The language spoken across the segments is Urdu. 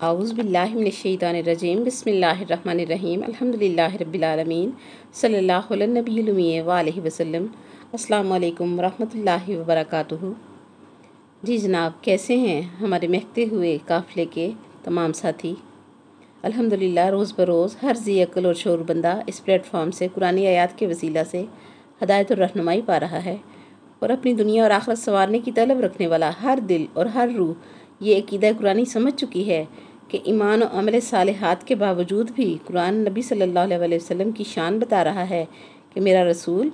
اعوذ باللہ من الشیطان الرجیم بسم اللہ الرحمن الرحیم الحمدللہ رب العالمین صلی اللہ علی النبی الامی وآلہ وسلم۔ السلام علیکم ورحمۃ اللہ وبرکاتہ۔ جی جناب، کیسے ہیں ہمارے مہکتے ہوئے قافلے کے تمام ساتھی؟ الحمدللہ روز بروز ہر ذی عقل اور شعور بندہ اس پلیٹ فارم سے قرآن آیات کے وسیلہ سے ہدایت اور رہنمائی پا رہا ہے، اور اپنی دنیا اور آخرت سنوارنے کی طلب رکھنے والا ہر دل اور ہر روح یہ عقیدہ قرآنی سمجھ چکی ہے کہ ایمان و عمل صالحات کے باوجود بھی قرآن نبی صلی اللہ علیہ وسلم کی شان بتا رہا ہے کہ میرا رسول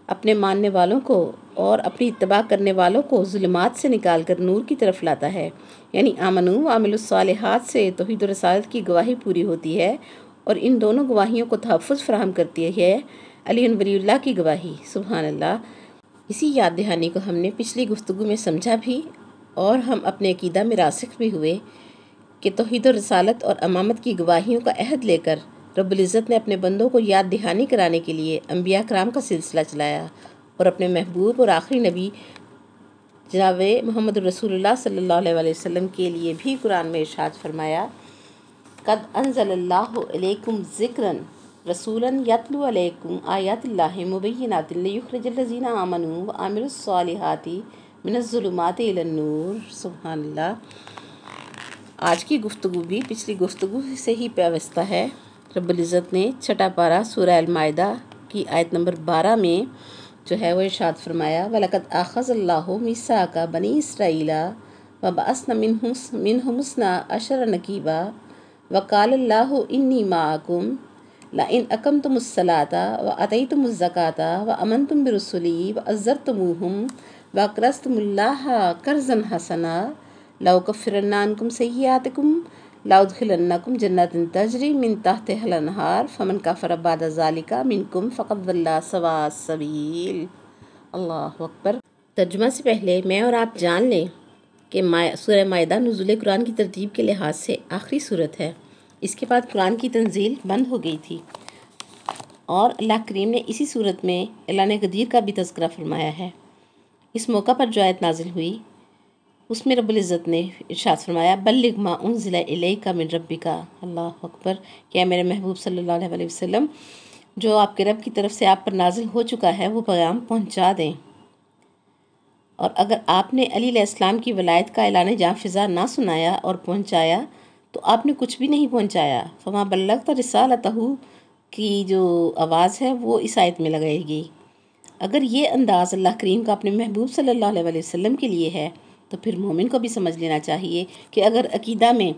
اپنے ماننے والوں کو اور اپنی اتباع کرنے والوں کو ظلمات سے نکال کر نور کی طرف لاتا ہے، یعنی آمنو و عملوا الصالحات سے توحید و رسالت کی گواہی پوری ہوتی ہے، اور ان دونوں گواہیوں کو تحفظ فراہم کرتی ہے علی ولی اللہ کی گواہی۔ سبحان اللہ۔ اسی یاد دہانی کو ہم نے پچھلی گفتگو میں سمجھا بھی، اور ہم اپنے عقیدہ میں راسخ بھی ہوئے کہ توحید و رسالت اور امامت کی گواہیوں کا عہد لے کر رب العزت نے اپنے بندوں کو یاد دہانی کرانے کے لیے انبیاء کرام کا سلسلہ چلایا، اور اپنے محبوب اور آخری نبی جناب محمد رسول اللہ صلی اللہ علیہ وسلم کے لیے بھی قرآن میں ارشاد فرمایا، قد انزل اللہ علیکم ذکرا رسولا یتلو علیکم آیات اللہ مبینات لیخرج الذین آمنوا وعملوا الصالحات من الظلمات الی النور۔ سبحان اللہ۔ آج کی گفتگو بھی پچھلی گفتگو سے ہی پیوستہ ہے۔ رب العزت نے چھٹا پارہ سورہ المائدہ کی آیت نمبر 12 میں جو ہے وہ ارشاد فرمایا، وَلَقَدْ أَخَذَ اللَّهُ مِيثَاقَ بَنِي إِسْرَائِيلَ وَبَعَثْنَا مِنْهُمُ اثْنَا عَشَرَ نَقِيبًا وَقَالَ اللَّهُ إِنِّي مَعَكُمْ لَئِنْ أَقَمْتُمُ الصَّلَاةَ وَآتَيْتُمُ الزَّكَاةَ وَآمَنْتُمْ بِرُسُلِي وَعَزَّرْتُمُوهُمْ وَأَقْرَضْتُمُ اللَّهَ قَرْضًا حَسَنًا لَأُكَفِّرَنَّ عَنْكُمْ سَيِّئَاتِكُمْ لَأُدْخِلَنَّكُمْ جَنَّاتٍ تَجْرِي مِنْ تَحْتِهَا الْأَنْهَارُ فَمَنْ كَفَرَ بَعْدَ ذَلِكَ مِنْكُمْ فَقَدْ ضَلَّ سَوَاءَ السَّبِيلِ۔ اللہ اکبر۔ ترجمہ سے پہلے میں اور آپ جان لیں کہ سورہ مائدہ نزول قرآن کی ترتیب کے لحاظ سے آخری صورت ہے۔ اس کے بعد قرآن کی تنزیل بند ہو گئی تھی، اور اللہ کریم نے اسی صورت میں اعلان قدیر کا بھی تذکرہ فرمایا ہے۔ اس موقع پر جو آیت نازل ہوئی اس میں رب العزت نے ارشاد فرمایا، بلغ ما انزل الیک من ربک۔ اللہ اکبر۔ کہ میرے محبوب صلی اللہ علیہ وسلم، جو آپ کے رب کی طرف سے آپ پر نازل ہو چکا ہے وہ پیغام پہنچا دیں۔ اور اگر آپ نے علی علیہ السلام کی ولایت کا اعلان جاں فضا نہ سنایا اور پہنچایا تو آپ نے کچھ بھی نہیں پہنچایا۔ فما بلغت رسالتہ کی جو آواز ہے وہ اس آیت میں لگائے گی۔ اگر یہ انداز اللہ کریم کا اپنے محبوب صلی اللہ علیہ وسلم کے لیے ہے تو پھر مومن کو بھی سمجھ لینا چاہیے کہ اگر عقیدہ میں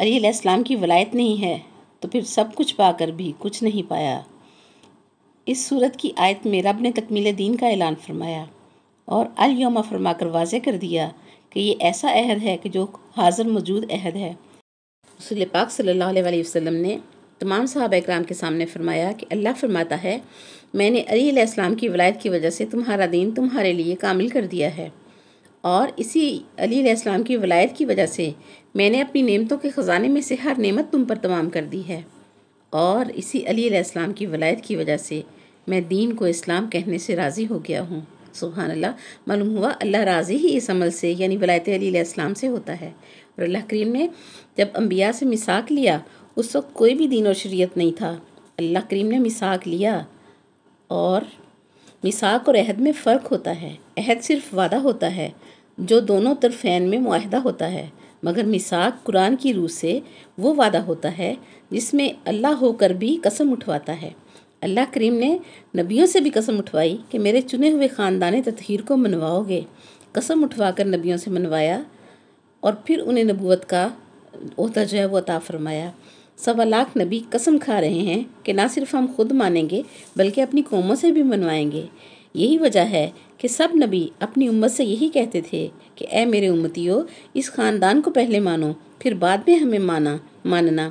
علی علیہ السلام کی ولایت نہیں ہے تو پھر سب کچھ پا کر بھی کچھ نہیں پایا۔ اس صورت کی آیت میں رب نے تکمیل دین کا اعلان فرمایا اور الیوم فرما کر واضح کر دیا کہ یہ ایسا عہد ہے کہ جو حاضر موجود عہد ہے۔ رسول پاک صلی اللہ علیہ وسلم نے تمام صحابہ اکرام کے سامنے فرمایا کہ اللہ فرماتا ہے، میں نے علی علیہ السلام کی ولایت کی وجہ سے تمہارا دین تمہارے لیے کامل کر دیا ہے، اور اسی علی علیہ السلام کی ولایت کی وجہ سے میں نے اپنی نعمتوں کے خزانے میں سے ہر نعمت تم پر تمام کر دی ہے، اور اسی علی علیہ السلام کی ولایت کی وجہ سے میں دین کو اسلام کہنے سے راضی ہو گیا ہوں۔ سبحان اللہ۔ معلوم ہوا اللہ راضی ہی اس عمل سے یعنی ولایت علی علیہ السلام سے ہوتا ہے۔ اور اللہ کریم نے جب انبیاء سے میثاق لیا اس وقت کوئی بھی دین اور شریعت نہیں تھا۔ اللہ کریم نے میثاق لیا، اور میثاق اور عہد میں فرق ہوتا ہے۔ عہد صرف وعدہ ہوتا ہے جو دونوں طرفین میں معاہدہ ہوتا ہے، مگر میثاق قرآن کی روح سے وہ وعدہ ہوتا ہے جس میں اللہ ہو کر بھی قسم اٹھواتا ہے۔ اللہ کریم نے نبیوں سے بھی قسم اٹھوائی کہ میرے چنے ہوئے خاندان تطہیر کو منواؤ گے، قسم اٹھوا کر نبیوں سے منوایا، اور پھر انہیں نبوت کا عہدہ جو ہے وہ عطا فرمایا۔ 1.25 لاکھ نبی قسم کھا رہے ہیں کہ نہ صرف ہم خود مانیں گے بلکہ اپنی قوموں سے بھی منوائیں گے۔ یہی وجہ ہے کہ سب نبی اپنی امت سے یہی کہتے تھے کہ اے میرے امتیو، اس خاندان کو پہلے مانو، پھر بعد میں ہمیں ماننا۔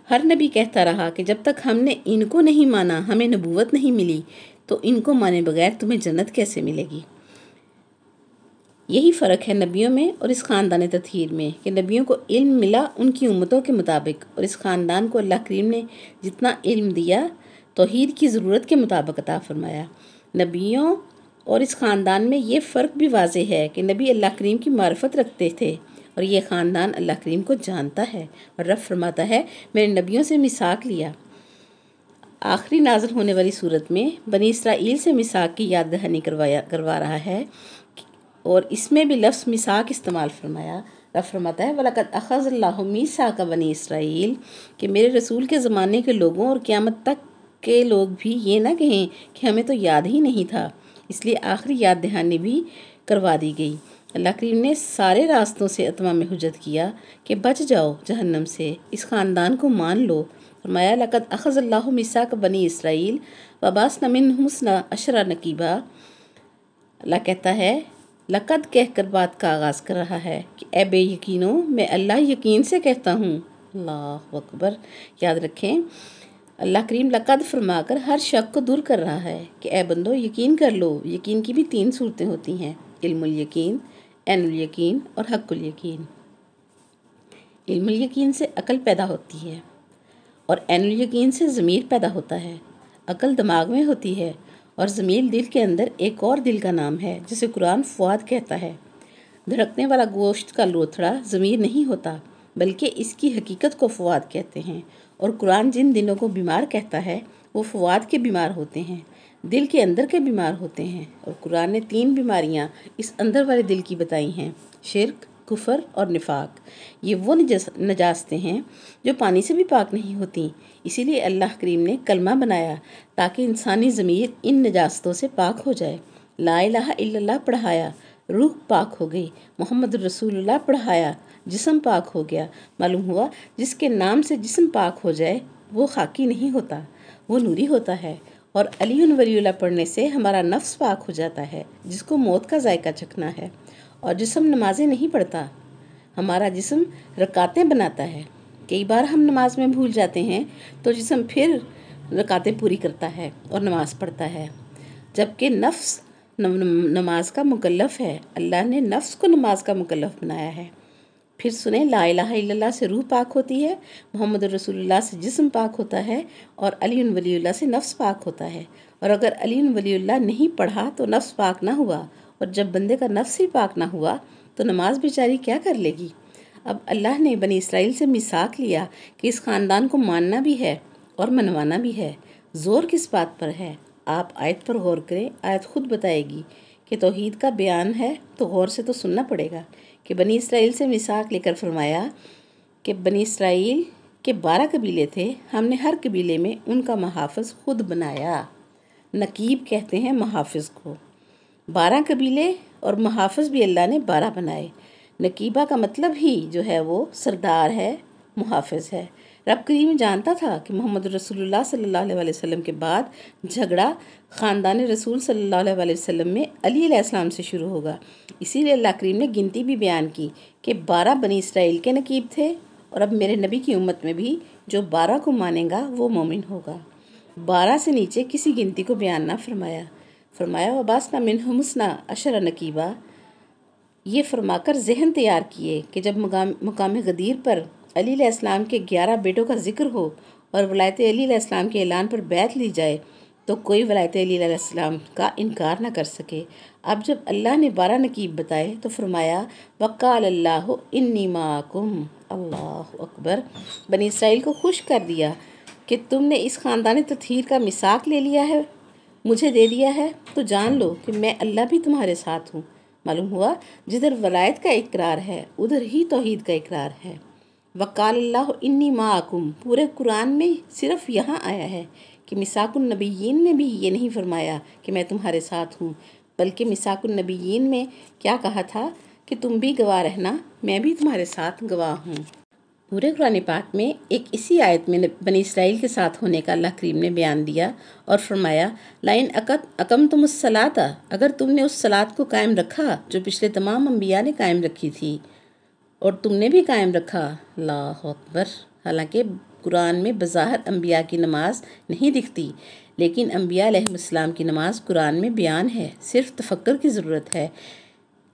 ہر نبی کہتا رہا کہ جب تک ہم نے ان کو نہیں مانا ہمیں نبوت نہیں ملی، تو ان کو مانے بغیر تمہیں جنت کیسے ملے گی؟ یہی فرق ہے نبیوں میں اور اس خاندان تطہیر میں کہ نبیوں کو علم ملا ان کی امتوں کے مطابق، اور اس خاندان کو اللہ کریم نے جتنا علم دیا توحید کی ضرورت کے مطابق عطا فرمایا۔ نبیوں اور اس خاندان میں یہ فرق بھی واضح ہے کہ نبی اللہ کریم کی معرفت رکھتے تھے اور یہ خاندان اللہ کریم کو جانتا ہے۔ اور رب فرماتا ہے میں نے نبیوں سے میثاق لیا۔ آخری نازل ہونے والی صورت میں بنی اسرائیل سے میثاق کی یاد دہانی کروا رہا ہے، اور اس میں بھی لفظ میثاق استعمال فرمایا۔ رب فرماتا ہے وَلَقَدْ أَخَذَ اللَّهُ مِيثَاقَ بَنِي اسرائیل، کہ میرے رسول کے زمانے کے لوگوں اور قیامت تک کے لوگ بھی یہ نہ کہیں کہ ہمیں تو یاد ہی نہیں تھا، اس لیے آخری یاد دہانی بھی کروا دی گئی۔ اللہ کریم نے سارے راستوں سے اتمام حجت کیا کہ بچ جاؤ جہنم سے، اس خاندان کو مان لو۔ فرمایا لَقَدْ أَخَذَ اللَّهُ مِيثَاقَ بَنِي اسرائیل وَبَعَثْنَا مِنْهُمُ اثْنَا عَشَرَ نَقِيبًا۔ اللہ کہتا ہے لقد کہہ کر بات کا آغاز کر رہا ہے کہ اے بے یقینو، میں اللہ یقین سے کہتا ہوں۔ اللہ اکبر۔ یاد رکھیں اللہ کریم لقد فرما کر ہر شک کو دور کر رہا ہے کہ اے بندو یقین کر لو۔ یقین کی بھی 3 صورتیں ہوتی ہیں، علم الیقین، عین الیقین اور حق الیقین۔ علم الیقین سے عقل پیدا ہوتی ہے، اور عین الیقین سے ضمیر پیدا ہوتا ہے۔ عقل دماغ میں ہوتی ہے اور ضمیر دل کے اندر ایک اور دل کا نام ہے جسے قرآن فؤاد کہتا ہے۔ دھڑکنے والا گوشت کا لوتھڑا ضمیر نہیں ہوتا، بلکہ اس کی حقیقت کو فؤاد کہتے ہیں، اور قرآن جن دلوں کو بیمار کہتا ہے وہ فؤاد کے بیمار ہوتے ہیں، دل کے اندر کے بیمار ہوتے ہیں۔ اور قرآن نے 3 بیماریاں اس اندر والے دل کی بتائی ہیں، شرک، کفر اور نفاق۔ یہ وہ نجاستیں ہیں جو پانی سے بھی پاک نہیں ہوتی، اسی لیے اللہ کریم نے کلمہ بنایا تاکہ انسانی ضمیر ان نجاستوں سے پاک ہو جائے۔ لا الہ الا اللہ پڑھایا، روح پاک ہو گئی۔ محمد رسول اللہ پڑھایا، جسم پاک ہو گیا۔ معلوم ہوا جس کے نام سے جسم پاک ہو جائے وہ خاکی نہیں ہوتا، وہ نوری ہوتا ہے۔ اور علی ولی اللہ پڑھنے سے ہمارا نفس پاک ہو جاتا ہے، جس کو موت کا ذائقہ چکھنا ہے۔ اور جسم نمازیں نہیں پڑھتا، ہمارا جسم رکعتیں بناتا ہے۔ کئی بار ہم نماز میں بھول جاتے ہیں تو جسم پھر رکعتیں پوری کرتا ہے اور نماز پڑھتا ہے، جبکہ نفس نماز کا مکلف ہے۔ اللہ نے نفس کو نماز کا مکلف بنایا ہے۔ پھر سنیں لا الہ الا اللہ سے روح پاک ہوتی ہے، محمد رسول اللہ سے جسم پاک ہوتا ہے، اور علی ولی اللہ سے نفس پاک ہوتا ہے۔ اور اگر علی ولی اللہ نہیں پڑھا تو نفس پاک نہ ہوا، اور جب بندے کا نفس ہی پاک نہ ہوا تو نماز بیچاری کیا کر لے گی؟ اب اللہ نے بنی اسرائیل سے میثاق لیا کہ اس خاندان کو ماننا بھی ہے اور منوانا بھی ہے۔ زور کس بات پر ہے؟ آپ آیت پر غور کریں، آیت خود بتائے گی کہ توحید کا بیان ہے تو غور سے تو سننا پڑے گا۔ کہ بنی اسرائیل سے میثاق لے کر فرمایا کہ بنی اسرائیل کے 12 قبیلے تھے، ہم نے ہر قبیلے میں ان کا محافظ خود بنایا۔ نقیب کہتے ہیں محافظ کو۔ 12 قبیلے اور محافظ بھی اللہ نے 12 بنائے۔ نقیبہ کا مطلب ہی جو ہے وہ سردار ہے، محافظ ہے۔ رب کریم جانتا تھا کہ محمد رسول اللہ صلی اللہ علیہ وسلم کے بعد جھگڑا خاندان رسول صلی اللہ علیہ وسلم میں علی علیہ السلام سے شروع ہوگا، اسی لیے اللہ کریم نے گنتی بھی بیان کی کہ 12 بنی اسرائیل کے نقیب تھے، اور اب میرے نبی کی امت میں بھی جو 12 کو مانے گا وہ مومن ہوگا۔ 12 سے نیچے کسی گنتی کو بیان نہ فرمایا۔ فرمایا وَبَعَثْنَا مِنْهُمُ اثْنَا عَشَرَ نَقِيبًا، یہ فرما کر ذہن تیار کیے کہ جب مقام غدیر پر علی علیہ السلام کے 11 بیٹوں کا ذکر ہو اور ولایت علی علیہ السلام کے اعلان پر بیعت لی جائے تو کوئی ولایت علی علیہ السلام کا انکار نہ کر سکے۔ اب جب اللہ نے 12 نقیب بتائے تو فرمایا وَقَالَ اللَّهُ إِنِّي مَعَكُمْ۔ اللہ اکبر۔ بنی اسرائیل کو خوش کر دیا کہ تم نے اس خاندان تطہیر کا میثاق لے لیا ہے، مجھے دے دیا ہے، تو جان لو کہ میں اللہ بھی تمہارے ساتھ ہوں۔ معلوم ہوا جدھر ولایت کا اقرار ہے ادھر ہی توحید کا اقرار ہے۔ وقال اللہ انی معکم پورے قرآن میں صرف یہاں آیا ہے کہ میثاق النبیین میں بھی یہ نہیں فرمایا کہ میں تمہارے ساتھ ہوں، بلکہ میثاق النبیین میں کیا کہا تھا کہ تم بھی گواہ رہنا، میں بھی تمہارے ساتھ گواہ ہوں۔ پورے قرآن پاک میں ایک اسی آیت میں بنی اسرائیل کے ساتھ ہونے کا اللہ کریم نے بیان دیا اور فرمایا لَإِنْ أَقَمْتُمُ الصَّلَاةَ، اگر تم نے اس صلاۃ کو قائم رکھا جو پچھلے تمام انبیاء نے قائم رکھی تھی اور تم نے بھی قائم رکھا۔ اللہ اکبر۔ حالانکہ قرآن میں بظاہر انبیاء کی نماز نہیں دکھتی، لیکن انبیاء علیہ السلام کی نماز قرآن میں بیان ہے، صرف تفکر کی ضرورت ہے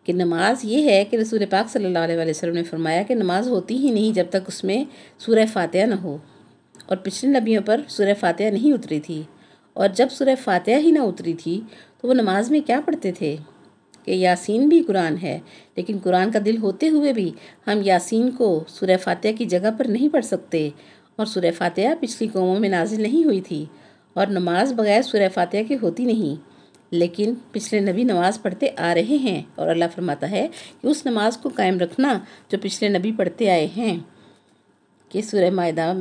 کہ نماز یہ ہے کہ رسول پاک صلی اللہ علیہ وسلم نے فرمایا کہ نماز ہوتی ہی نہیں جب تک اس میں سورہ فاتحہ نہ ہو، اور پچھلے نبیوں پر سورہ فاتحہ نہیں اتری تھی، اور جب سورہ فاتحہ ہی نہ اتری تھی تو وہ نماز میں کیا پڑھتے تھے؟ کہ یاسین بھی قرآن ہے، لیکن قرآن کا دل ہوتے ہوئے بھی ہم یاسین کو سورہ فاتحہ کی جگہ پر نہیں پڑھ سکتے، اور سورہ فاتحہ پچھلی قوموں میں نازل نہیں ہوئی تھی، اور نماز بغیر سورہ فاتحہ کے ہوتی نہیں، لیکن پچھلے نبی نماز پڑھتے آ رہے ہیں، اور اللہ فرماتا ہے کہ اس نماز کو قائم رکھنا جو پچھلے نبی پڑھتے آئے ہیں، کہ سورہ مائدہ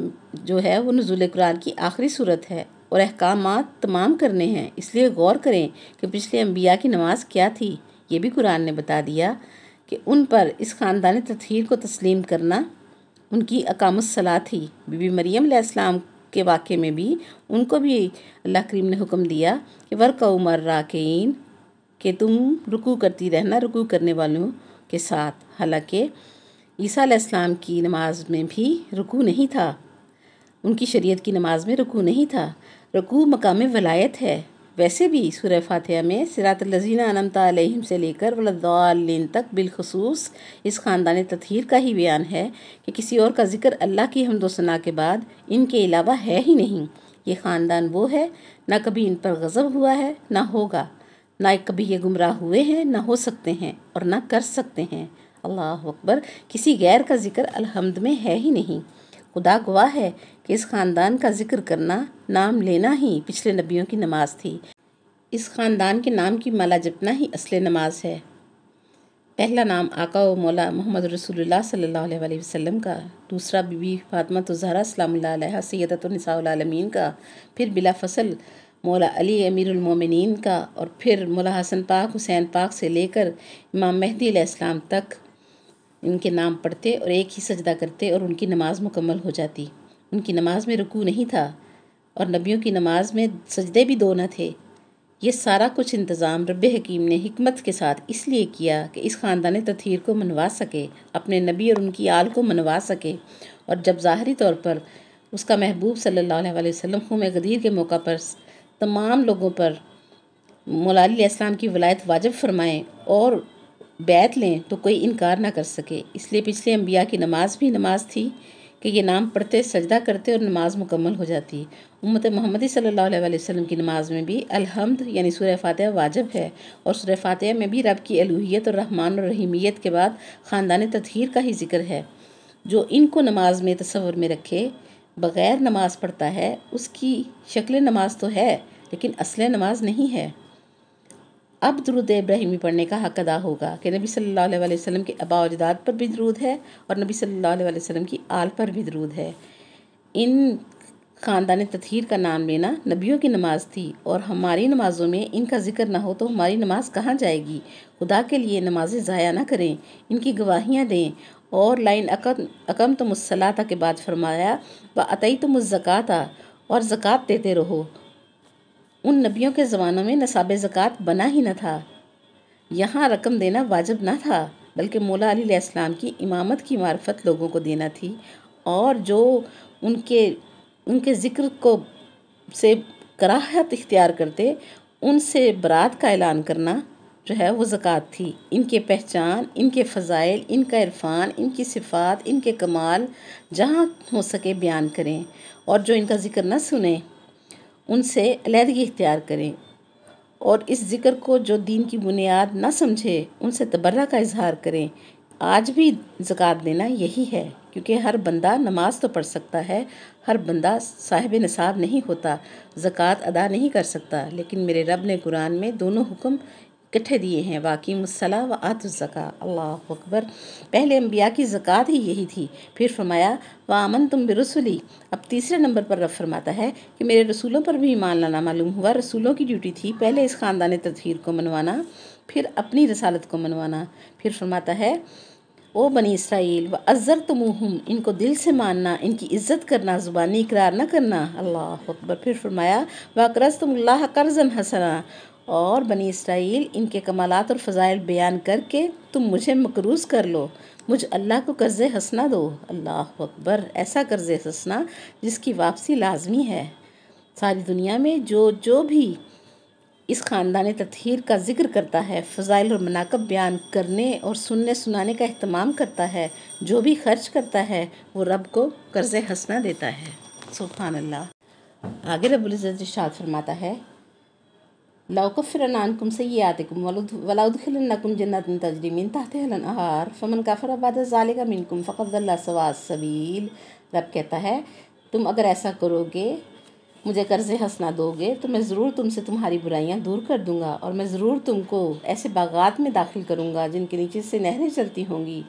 جو ہے وہ نزول قرآن کی آخری صورت ہے اور احکامات تمام کرنے ہیں، اس لیے غور کریں کہ پچھلے انبیاء کی نماز کیا تھی۔ یہ بھی قرآن نے بتا دیا کہ ان پر اس خاندان تطہیر کو تسلیم کرنا ان کی اقام الصلاۃ تھی۔ بی بی مریم علیہ السلام کے واقعے میں بھی ان کو بھی اللہ کریم نے حکم دیا کہ ورکعوا مع الراکعین، کہ تم رکوع کرتی رہنا رکوع کرنے والوں کے ساتھ، حالانکہ عیسیٰ علیہ السلام کی نماز میں بھی رکوع نہیں تھا، ان کی شریعت کی نماز میں رکوع نہیں تھا۔ رکوع مقام ولایت ہے۔ ویسے بھی سورہ فاتحہ میں صراط الذین انعمت علیہم سے لے کر ولا الضالین تک بالخصوص اس خاندان تطہیر کا ہی بیان ہے کہ کسی اور کا ذکر اللہ کی حمد و ثنا کے بعد ان کے علاوہ ہے ہی نہیں۔ یہ خاندان وہ ہے، نہ کبھی ان پر غضب ہوا ہے نہ ہوگا، نہ کبھی یہ گمراہ ہوئے ہیں نہ ہو سکتے ہیں اور نہ کر سکتے ہیں۔ اللہ اکبر، کسی غیر کا ذکر الحمد میں ہے ہی نہیں۔ خدا گواہ ہے کہ اس خاندان کا ذکر کرنا، نام لینا ہی پچھلے نبیوں کی نماز تھی۔ اس خاندان کے نام کی مالا جپنا ہی اصل نماز ہے۔ پہلا نام آقا و مولا محمد رسول اللہ صلی اللہ علیہ وآلہ وسلم کا، دوسرا بی بی فاطمہ الزہرا سلام اللہ علیہا سیدۃ النساء العالمین کا، پھر بلا فصل مولا علی امیر المومنین کا، اور پھر مولا حسن پاک حسین پاک سے لے کر امام مہدی علیہ السلام تک ان کے نام پڑھتے اور ایک ہی سجدہ کرتے اور ان کی نماز مکمل ہو جاتی۔ ان کی نماز میں رکوع نہیں تھا، اور نبیوں کی نماز میں سجدے بھی 2 نہ تھے۔ یہ سارا کچھ انتظام رب حکیم نے حکمت کے ساتھ اس لیے کیا کہ اس خاندان تطہیر کو منوا سکے، اپنے نبی اور ان کی آل کو منوا سکے، اور جب ظاہری طور پر اس کا محبوب صلی اللہ علیہ وآلہ وسلم خون غدیر کے موقع پر تمام لوگوں پر مولا علی علیہ السلام کی ولایت واجب فرمائیں اور بیعت لیں تو کوئی انکار نہ کر سکے۔ اس لیے پچھلے انبیاء کی نماز بھی نماز تھی کہ یہ نام پڑھتے سجدہ کرتے اور نماز مکمل ہو جاتی۔ امت محمدی صلی اللہ علیہ وآلہ وسلم کی نماز میں بھی الحمد یعنی سورہ فاتحہ واجب ہے، اور سورہ فاتحہ میں بھی رب کی الوہیت اور رحمان اور رحیمیت کے بعد خاندان تطہیر کا ہی ذکر ہے۔ جو ان کو نماز میں تصور میں رکھے بغیر نماز پڑھتا ہے، اس کی شکل نماز تو ہے لیکن اصل نماز نہیں ہے۔ اب درود ابراہیمی پڑھنے کا حق ادا ہوگا کہ نبی صلی اللہ علیہ وآلہ وسلم کے آباء و اجداد پر بھی درود ہے اور نبی صلی اللہ علیہ وآلہ وسلم کی آل پر بھی درود ہے۔ ان خاندان تطہیر کا نام لینا نبیوں کی نماز تھی، اور ہماری نمازوں میں ان کا ذکر نہ ہو تو ہماری نماز کہاں جائے گی؟ خدا کے لیے نمازیں ضائع نہ کریں، ان کی گواہیاں دیں، اور لئن اقمتم الصلاۃ کے بعد فرمایا وآتیتم الزکوٰۃ، اور زکوٰۃ دیتے رہو۔ ان نبیوں کے زمانوں میں نصاب زکوٰۃ بنا ہی نہ تھا، یہاں رقم دینا واجب نہ تھا، بلکہ مولا علی علیہ السلام کی امامت کی معرفت لوگوں کو دینا تھی، اور جو ان کے ذکر کو سے کراہت اختیار کرتے ان سے برات کا اعلان کرنا جو ہے وہ زکوٰۃ تھی۔ ان کے پہچان، ان کے فضائل، ان کا عرفان، ان کی صفات، ان کے کمال جہاں ہو سکے بیان کریں، اور جو ان کا ذکر نہ سنیں ان سے علیحدگی اختیار کریں، اور اس ذکر کو جو دین کی بنیاد نہ سمجھے ان سے تبرہ کا اظہار کریں۔ آج بھی زکوٰۃ دینا یہی ہے، کیونکہ ہر بندہ نماز تو پڑھ سکتا ہے، ہر بندہ صاحب نصاب نہیں ہوتا، زکوٰۃ ادا نہیں کر سکتا، لیکن میرے رب نے قرآن میں دونوں حکم اکٹھے دیے ہیں، وَأَقِیمُوا الصَّلَاةَ وَآتُوا الزَّکَاۃَ۔ اللہ اکبر، پہلے انبیاء کی زکوٰۃ ہی یہی تھی، پھر فرمایا وَآمَنْتُمْ بِرُسُلِی۔ اب تیسرے نمبر پر رب فرماتا ہے کہ میرے رسولوں پر بھی ایمان لانا معلوم ہوا۔ رسولوں کی ڈیوٹی تھی پہلے اس خاندان تطہیر کو منوانا، پھر اپنی رسالت کو منوانا۔ پھر فرماتا ہے او بنی اسرائیل وَعَزَّرْتُمُوہُم، ان کو دل سے ماننا، ان کی عزت کرنا، زبانی اقرار نہ کرنا۔ اللہ اکبر، پھر فرمایا وَأَقْرَضْتُمُ اللَّهَ قَرْضًا حَسَنًا، اور بنی اسرائیل ان کے کمالات اور فضائل بیان کر کے تم مجھے مقروض کر لو، مجھ اللہ کو قرض حسنہ دو۔ اللہ اکبر، ایسا قرض حسنہ جس کی واپسی لازمی ہے۔ ساری دنیا میں جو بھی اس خاندان تطہیر کا ذکر کرتا ہے، فضائل اور مناقب بیان کرنے اور سننے سنانے کا اہتمام کرتا ہے، جو بھی خرچ کرتا ہے وہ رب کو قرض حسنہ دیتا ہے۔ سبحان اللہ۔ آگے رب العزت ارشاد فرماتا ہے لَأُكَفِّرَنَّ عَنْكُمْ سَيِّئَاتِكُمْ وَلَأُدْخِلَنَّكُمْ جَنَّاتٍ تَجْرِي مِنْ تَحْتِهَا الْأَنْهَارُ فَمَنْ كَفَرَ بَعْدَ ذَلِكَ مِنْكُمْ فَقَدْ ضَلَّ سَوَاءَ السَّبِيلِ۔ رب کہتا ہے تم اگر ایسا کرو گے، مجھے قرض حسنہ دو گے تو میں ضرور تم سے تمہاری برائیاں دور کر دوں گا، اور میں ضرور تم کو ایسے باغات میں داخل کروں گا جن کے نیچے سے نہریں چلتی ہوں گی۔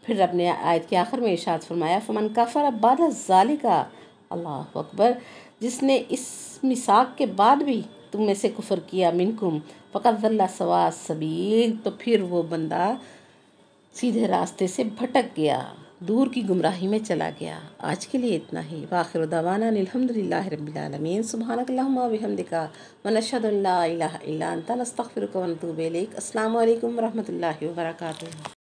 پھر رب نے آیت کے آخر میں ارشاد فرمایا فَمَنْ كَفَرَ بَعْدَ ذَلِكَ، اللہ اکبر، جس نے اس میثاق کے بعد بھی تم میں سے کفر کیا، منکم فقط ضل سواء السبیل، تو پھر وہ بندہ سیدھے راستے سے بھٹک گیا، دور کی گمراہی میں چلا گیا۔ آج کے لیے اتنا ہی، وآخر دعوانا الحمدللہ رب العالمین، سبحانک اللہم و بحمدک ونشہد ان لا الہ الا انت نستغفرک ونتوب الیک۔ السلام علیکم ورحمۃ اللہ وبرکاتہ۔